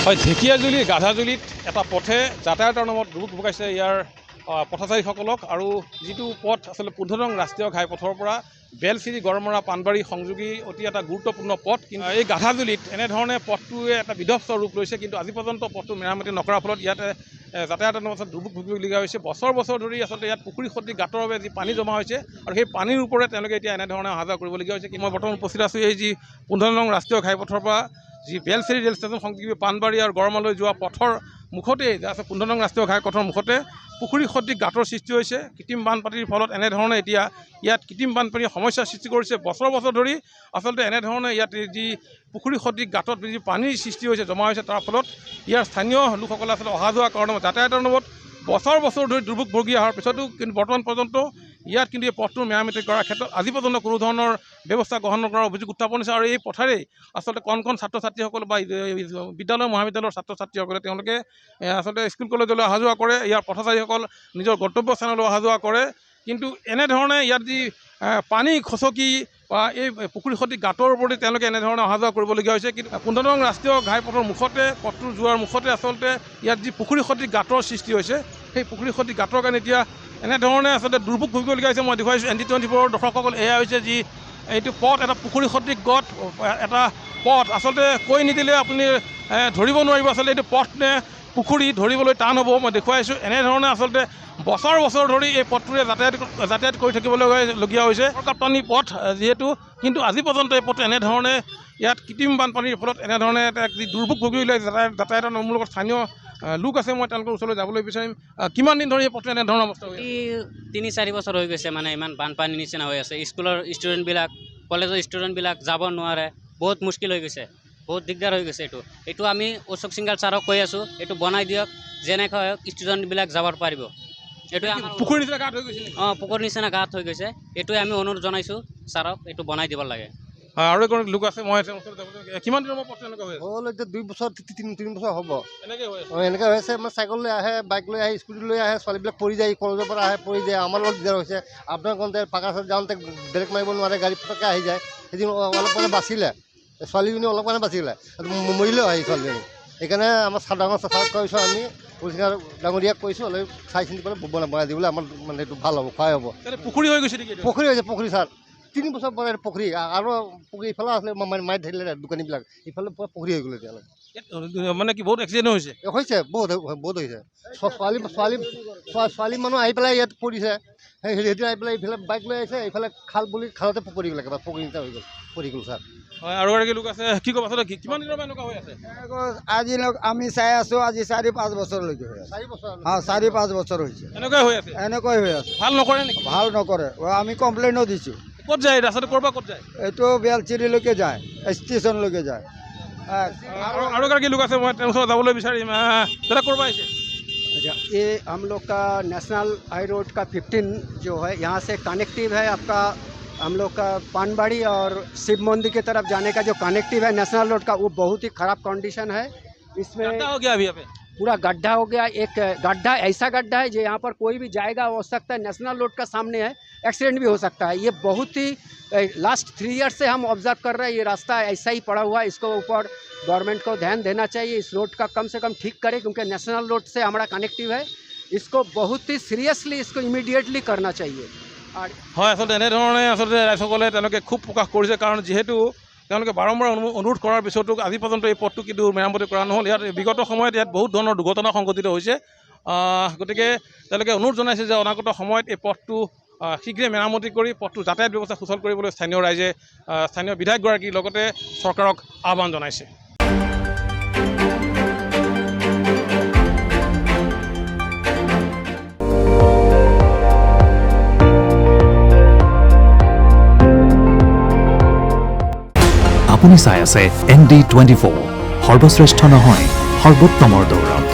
হয়, ঢেকীয়াজুলি গাধাজুলিত এটা পথে যাতায়াতৰ নামত দুৰ্ভোগ ভোগাইছে ইয়াৰ পথচাৰীসকলক। আৰু যিটো পথ আচলতে ১৫ নং ৰাষ্ট্ৰীয় ঘাইপথৰ পৰা বেলচিৰি গড়মৰা পাণবাৰী সংযোগী অতি এটা গুৰুত্বপূৰ্ণ পথ। কিন্তু এই গাধাজুলিত এনেধৰণে পথটোৱে এটা বিধ্বস্ত ৰূপ লৈছে, কিন্তু আজি পৰ্যন্ত পথটো মেৰামতি নকৰাৰ ফলত ইয়াতে যাতায়াতৰ নামত দুৰ্ভোগ ভুগিবলগীয়া হৈছে। বছৰ বছৰ ধৰি আচলতে ইয়াত পুখুৰী সদৃশ গাঁতৰ বাবে যি পানী জমা হৈছে আৰু সেই পানীৰ ওপৰত তেওঁলোকে এতিয়া এনেধৰণে অহা যোৱা কৰিবলগীয়া হৈছে। মই বৰ্তমান উপস্থিত আছোঁ এই যি ১৫ নং ৰাষ্ট্ৰীয় ঘাইপথৰ পৰা যি বেলচেৰি ৰেল ষ্টেচন সংযোগী পাণবাৰী আৰু গড়মালৈ যোৱা পথৰ মুখতেই আছে ১৫ নং ৰাষ্ট্ৰীয় ঘাইপথৰ মুখতে পুখুৰী সদৃশ গাঁতৰ সৃষ্টি হৈছে। কৃত্ৰিম বানপানীৰ ফলত এনেধৰণে এতিয়া ইয়াত কৃত্ৰিম বানপানীৰ সমস্যাৰ সৃষ্টি কৰিছে। বছৰ বছৰ ধৰি আচলতে এনেধৰণে ইয়াত যি পুখুৰী সদৃশ গাঁতত যি পানীৰ সৃষ্টি হৈছে, জমা হৈছে, তাৰ ফলত ইয়াৰ স্থানীয় লোকসকলে আচলতে অহা যোৱা কৰাৰ নামত যাতায়াতৰ নামত বছৰ বছৰ ধৰি দুৰ্ভোগ ভুগি অহাৰ পিছতো কিন্তু বৰ্তমান পৰ্যন্ত ইয়াত কিন্তু এই পথটো মেৰামতি কৰাৰ ক্ষেত্ৰত আজি পৰ্যন্ত কোনো ধৰণৰ ব্যৱস্থা গ্ৰহণ নকৰাৰ অভিযোগ উত্থাপন হৈছে। আৰু এই পথেৰেই আচলতে কণ কণ ছাত্ৰ ছাত্ৰীসকল বা বিদ্যালয় মহাবিদ্যালয়ৰ ছাত্ৰ ছাত্ৰীসকলে তেওঁলোকে আচলতে স্কুল কলেজলৈ অহা যোৱা কৰে। ইয়াৰ পথচাৰীসকল নিজৰ গন্তব্য স্থানলৈ অহা যোৱা কৰে। কিন্তু এনেধৰণে ইয়াত যি পানী খচকি বা এই পুখুৰী সদৃশ গাঁতৰ ওপৰতে তেওঁলোকে এনেধৰণে অহা যোৱা কৰিবলগীয়া হৈছে। কিন্তু ১৫ নং ৰাষ্ট্ৰীয় ঘাইপথৰ মুখতে পথটো যোৱাৰ মুখতে আচলতে ইয়াত যি পুখুৰী সদৃশ গাঁতৰ সৃষ্টি হৈছে, সেই পুখুৰী সদৃশ গাঁতৰ কাৰণে এতিয়া এনেধৰণে আচলতে দুৰ্ভোগ ভুগিবলগীয়া হৈছে। মই দেখুৱাইছোঁ ND24 দৰ্শকসকল, এয়া হৈছে যি এইটো পথ, এটা পুখুৰী সদৃশ গত এটা পথ। আচলতে কৈ নিদিলে আপুনি ধৰিব নোৱাৰিব আচলতে এইটো পথ নে পুখুৰী, ধৰিবলৈ টান হ'ব। মই দেখুৱাইছোঁ এনেধৰণে আচলতে বছৰ বছৰ ধৰি এই পথটোৰে যাতায়াত কৰি থাকিবলগীয়া হৈছে। কাপ্তানি পথ যিহেতু, কিন্তু আজি পৰ্যন্ত এই পথটো এনেধৰণে ইয়াত কৃত্ৰিম বানপানীৰ ফলত এনেধৰণে যি দুৰ্ভোগ ভুগিবলৈ যাতায়াতৰ মূলত স্থানীয় লোক আছে, মই তেওঁলোকৰ ওচৰলৈ যাবলৈ বিচাৰিম। কিমান দিন ধৰি এই পথটো এনেধৰণৰ অৱস্থা হৈ আছে? ৩-৪ বছৰ হৈ গৈছে, মানে ইমান বানপানীৰ নিচিনা হৈ আছে। স্কুলৰ ষ্টুডেণ্টবিলাক, কলেজৰ ষ্টুডেণ্টবিলাক যাব নোৱাৰে, বহুত মুস্কিল হৈ গৈছে, বহুত দিগদাৰ হৈ গৈছে। এইটো আমি অশোক সিংঘাল ছাৰক কৈ আছোঁ, এইটো বনাই দিয়ক, যেনেকৈ হওক ষ্টুডেণ্টবিলাক যাব পাৰিব। এইটোৱে আমাৰ পুখুৰীৰ নিচিনা গাঁত হৈ গৈছে। পুখুৰীৰ নিচিনা গাঁত হৈ গৈছে, এইটোৱে আমি অনুৰোধ জনাইছোঁ ছাৰক, এইটো বনাই দিব লাগে। আৰু এজন লোক আছে, মই কিমান দিনৰ পৰা পথটো এনেকুৱা হৈ আছে? হ'ল এতিয়া 2 বছৰ 3 বছৰ হ'ব এনেকৈ হৈ আছে। এনেকৈ হৈছে। মানে চাইকেল লৈ আহে, বাইক লৈ আহে, স্কুটি লৈ আহে, ছোৱালীবিলাক পৰি যায়, কলেজৰ পৰা আহে পৰি যায়। আমাৰ লগত দিগদাৰ হৈছে। আপোনাৰ কওঁতে পাকা চাত যাওঁতে ব্ৰেক মাৰিব নোৱাৰে, গাড়ী পটককৈ আহি যায়। সেইদিন অলপ মানে বাচিলে, ছোৱালীজনী অলপ মানে বাচিলে, মৰিলেও আহি ছোৱালীজনী। সেইকাৰণে আমাৰ ডাঙৰ ছাৰক কৈছোঁ, আমি পুলিচ ডাঙৰীয়াক কৈছোঁ, অলপ চাই চিন্তি পেলাই বনাই দিবলৈ আমাৰ মানে এইটো ভাল হ'ব, সহায় হ'ব। পুখুৰী হৈ গৈছে নেকি? পুখুৰী হৈছে, পুখুৰী ছাৰ 3 বছৰ পৰা পুখুৰী। আৰু পুখুৰী ইফালে আছিলে মাৰি ধৰিলে দোকানীবিলাক, ইফালে পুৰা পুখুৰী হৈ গ'ল এতিয়ালৈ। মানে কি বহুত এক্সিডেণ্ট হৈছে? হৈছে, বহুত হৈছে। ছোৱালী মানুহ আহি পেলাই ইয়াত পৰিছে, সিহঁতি আহি পেলাই ইফালে বাইক লৈ আহিছে, এইফালে খাল বুলি খালতে পৰি গ'ল, একেবাৰে পুখুৰী নিচিনা হৈ গ'ল, পৰি গ'ল ছাৰ। হয়, আৰু এগৰাকী লোক আছে, কি ক'ব আচলতে কিমান দিনৰ পৰা এনেকুৱা হৈ আছে? আজি আমি চাই আছোঁ, আজি 4-5 বছৰলৈকে হৈ আছে। 4 বছৰ? 4-5 বছৰ হৈছে, এনেকুৱাই হৈ আছে। এনেকৈ হৈ আছে। ভাল নকৰে নেকি? ভাল নকৰে, আমি কমপ্লেইনো দিছোঁ। ক'ত যায় ৰাস্তাটো, ক'ৰ পৰা ক'ত যায়? এইটো বেলচিৰিলৈকে যায়, ষ্টেচনলৈকে যায়। আৰু এগৰাকী লোক আছে, মই তেওঁৰ ওচৰত যাবলৈ বিচাৰিম। দাদা ক'ৰ পৰা আহিছে? अच्छा, ये हम लोग का नेशनल हाई रोड का 15 जो है, यहाँ से कनेक्टिव है आपका हम लोग का पानबाड़ी और शिव मंदिर की तरफ जाने का जो कनेक्टिव है नेशनल रोड का, वो बहुत ही ख़राब कंडीशन है। इसमें गड्ढा हो गया, अभी यहाँ पे पूरा गड्ढा हो गया। एक गड्ढा, ऐसा गड्ढा है जो यहाँ पर कोई भी जाएगा हो सकता है, नेशनल रोड का सामने है, एक्सीडेंट भी हो सकता है। ये बहुत ही लास्ट 3 ईयर्स से हम ऑब्जर्व कर रहे हैं, ये रास्ता ऐसा ही पड़ा हुआ है। इसको ऊपर गवर्नमेंट को ध्यान देना चाहिए, इस रोड का कम से कम ठीक करे, क्योंकि नेशनल रोड से हमारा कनेक्टिव है। इसको बहुत ही सीरियसली, इसको इमीडिएटली करना चाहिए। হয়, আচলতে এনেধৰণে আচলতে ৰাইজসকলে তেওঁলোকে খুব প্ৰকাশ কৰিছে, কাৰণ যিহেতু তেওঁলোকে বাৰম্বাৰ অনুৰোধ কৰাৰ পিছতো আজি পৰ্যন্ত এই পথটো কিন্তু মেৰামতি কৰা নহ'ল। ইয়াত বিগত সময়ত ইয়াত বহুত ধৰণৰ দুৰ্ঘটনা সংঘটিত হৈছে। গতিকে তেওঁলোকে অনুৰোধ জনাইছে যে অনাগত সময়ত এই পথটো শীঘ্ৰে মেৰামতি কৰি পথটো যাতায়াত ব্যৱস্থা সুচল কৰিবলৈ স্থানীয় ৰাইজে স্থানীয় বিধায়কগৰাকীৰ লগতে চৰকাৰক আহ্বান জনাইছে। আপুনি চাই আছে ND24, সৰ্বশ্ৰেষ্ঠ নহয়, সৰ্বোত্তমৰ দৌৰত।